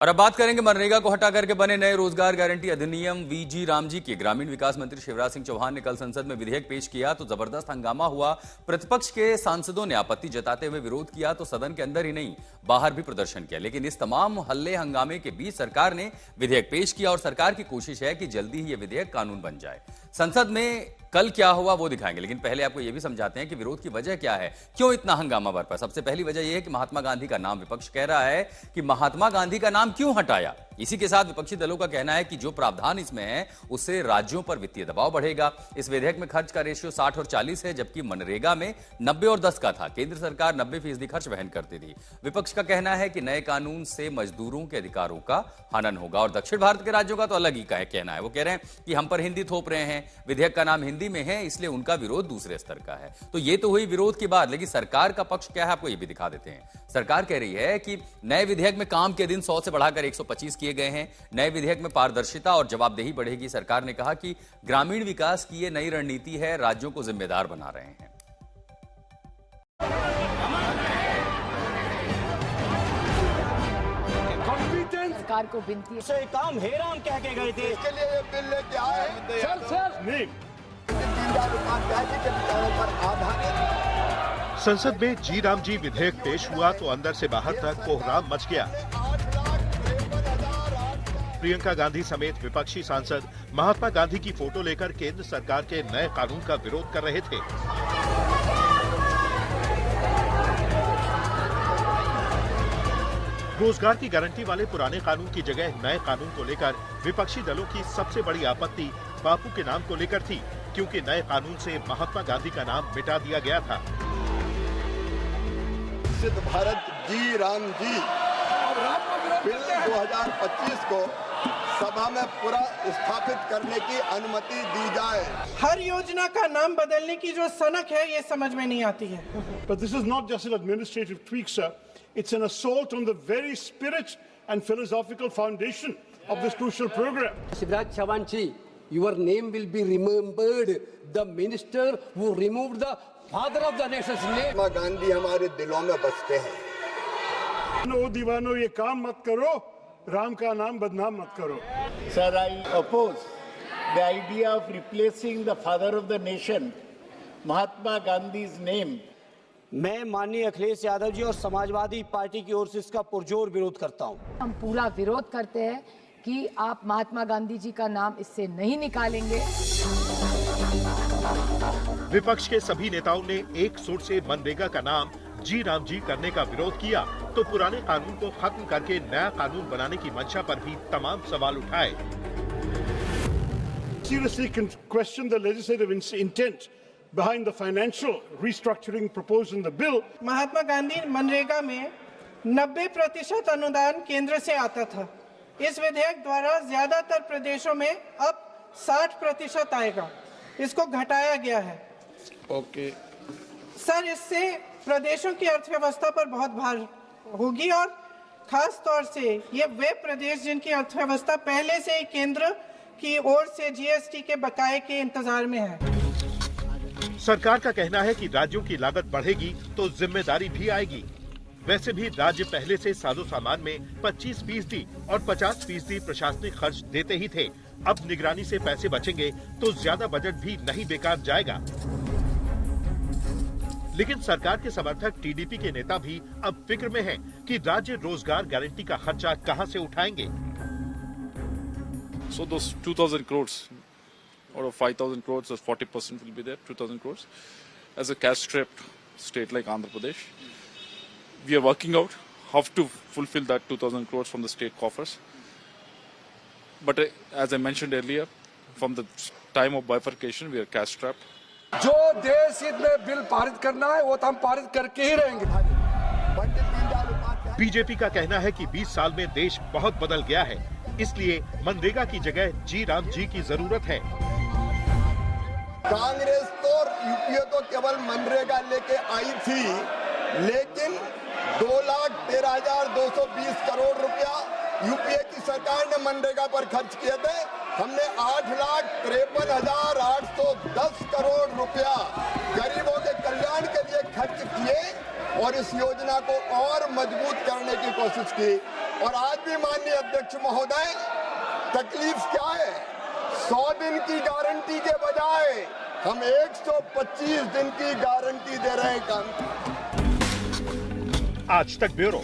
और अब बात करेंगे मनरेगा को हटा करके बने नए रोजगार गारंटी अधिनियम वीजी रामजी की। ग्रामीण विकास मंत्री शिवराज सिंह चौहान ने कल संसद में विधेयक पेश किया तो जबरदस्त हंगामा हुआ। प्रतिपक्ष के सांसदों ने आपत्ति जताते हुए विरोध किया तो सदन के अंदर ही नहीं बाहर भी प्रदर्शन किया। लेकिन इस तमाम हल्ले हंगामे के बीच सरकार ने विधेयक पेश किया और सरकार की कोशिश है कि जल्दी ही यह विधेयक कानून बन जाए। संसद में कल क्या हुआ वो दिखाएंगे, लेकिन पहले आपको यह भी समझाते हैं कि विरोध की वजह क्या है, क्यों इतना हंगामा बरपा। सबसे पहली वजह यह है कि महात्मा गांधी का नाम, विपक्ष कह रहा है कि महात्मा गांधी का नाम क्यों हटाया। इसी के साथ विपक्षी दलों का कहना है कि जो प्रावधान इसमें है उससे राज्यों पर वित्तीय दबाव बढ़ेगा। इस विधेयक में खर्च का रेशियो 60 और 40 है, जबकि मनरेगा में 90 और 10 का था। केंद्र सरकार 90% खर्च वहन करती थी। विपक्ष का कहना है कि नए कानून से मजदूरों के अधिकारों का हनन होगा। और दक्षिण भारत के राज्यों का तो अलग ही कहना है। वो कह रहे हैं कि हम पर हिंदी थोप रहे हैं, विधेयक का नाम हिंदी में है, इसलिए उनका विरोध दूसरे स्तर का है। तो ये तो हुई विरोध की बात, लेकिन सरकार का पक्ष क्या है आपको ये भी दिखा देते हैं। सरकार कह रही है कि नए विधेयक में काम के दिन 100 से बढ़ाकर 125 किए गए हैं। नए विधेयक में पारदर्शिता और जवाबदेही बढ़ेगी। सरकार ने कहा कि ग्रामीण विकास की ये नई रणनीति है, राज्यों को जिम्मेदार बना रहे हैं। सरकार को विनती है। से काम हेराम कह के गए थे, इसके लिए ये बिल लेके आए हैं। नहीं। संसद में जी राम जी विधेयक पेश हुआ तो अंदर से बाहर तक कोहराम मच गया। प्रियंका गांधी समेत विपक्षी सांसद महात्मा गांधी की फोटो लेकर केंद्र सरकार के नए कानून का विरोध कर रहे थे। रोजगार की गारंटी वाले पुराने कानून की जगह नए कानून को लेकर विपक्षी दलों की सबसे बड़ी आपत्ति बापू के नाम को लेकर थी, क्योंकि नए कानून से महात्मा गांधी का नाम मिटा दिया गया था। सिद्ध भारत जी राम जी बिल 2025 को सभा में पूरा स्थापित करने की अनुमति दी जाए। हर योजना का नाम बदलने की जो सनक है ये समझ में नहीं आती है। But this is not just an administrative tweak, sir. It's an assault on the very spirit and philosophical foundation of this crucial program. Shivraj Chauhan ji, your name will be remembered. The minister who removed the father of the nation's name. Mahatma Gandhi हमारे दिलों में बसते हैं। No दीवानो ये काम मत करो, राम का नाम बदनाम मत करो। Sir, I oppose the idea of replacing the father of the nation, Mahatma Gandhi's name. मैं माननीय अखिलेश यादव जी और समाजवादी पार्टी की ओर से इसका पुरजोर विरोध करता हूं। हम पूरा विरोध करते हैं कि आप महात्मा गांधी जी का नाम इससे नहीं निकालेंगे। विपक्ष के सभी नेताओं ने एक सुर से मनरेगा का नाम जी राम जी करने का विरोध किया तो पुराने कानून को खत्म करके नया कानून बनाने की मंशा पर भी तमाम सवाल उठाए। Seriously question the legislative intent behind the financial restructuring proposed in the bill. Mahatma Gandhi MNREGA में 90% अनुदान केंद्र से आता था। इस विधेयक द्वारा ज्यादातर प्रदेशों में अब 60% आएगा। इसको घटाया गया है। Okay. सर, इससे प्रदेशों की अर्थव्यवस्था पर बहुत भार होगी और खास तौर से ये वे प्रदेश जिनकी अर्थव्यवस्था पहले से ही केंद्र की ओर से जीएसटी के बकाये के इंतजार में है। सरकार का कहना है कि राज्यों की लागत बढ़ेगी तो जिम्मेदारी भी आएगी। वैसे भी राज्य पहले से साजो सामान में 25% और 50% प्रशासनिक खर्च देते ही थे। अब निगरानी से पैसे बचेंगे तो ज्यादा बजट भी नहीं बेकार जाएगा। लेकिन सरकार के समर्थक टीडीपी के नेता भी अब फिक्र में हैं कि राज्य रोजगार गारंटी का खर्चा कहां से उठाएंगे। So those 2,000 crores out of 5,000 crores, 40% will be there, 2,000 crores. As a cash-strapped state like Andhra Pradesh, we are working out how to fulfill that 2,000 crores from the state coffers. But as I mentioned earlier, from the time of bifurcation, we are cash-strapped. जो देश हित में bill पारित करना है वो तो हम पारित करके ही रहेंगे। बीजेपी का कहना है कि 20 साल में देश बहुत बदल गया है, इसलिए मनरेगा की जगह जी राम जी की जरूरत है। कांग्रेस तो यूपीए तो केवल मनरेगा लेके आई थी, लेकिन 2,13,220 करोड़ रुपया यूपीए की सरकार ने मनरेगा पर खर्च किए थे। हमने 8,53,810 करोड़ रुपया गरीबों के कल्याण के लिए खर्च किए और इस योजना को और मजबूत करने की कोशिश की। और आज भी माननीय अध्यक्ष महोदय, तकलीफ क्या है? 100 दिन की गारंटी के बजाय हम 125 दिन की गारंटी दे रहे हैं काम। आज तक ब्यूरो।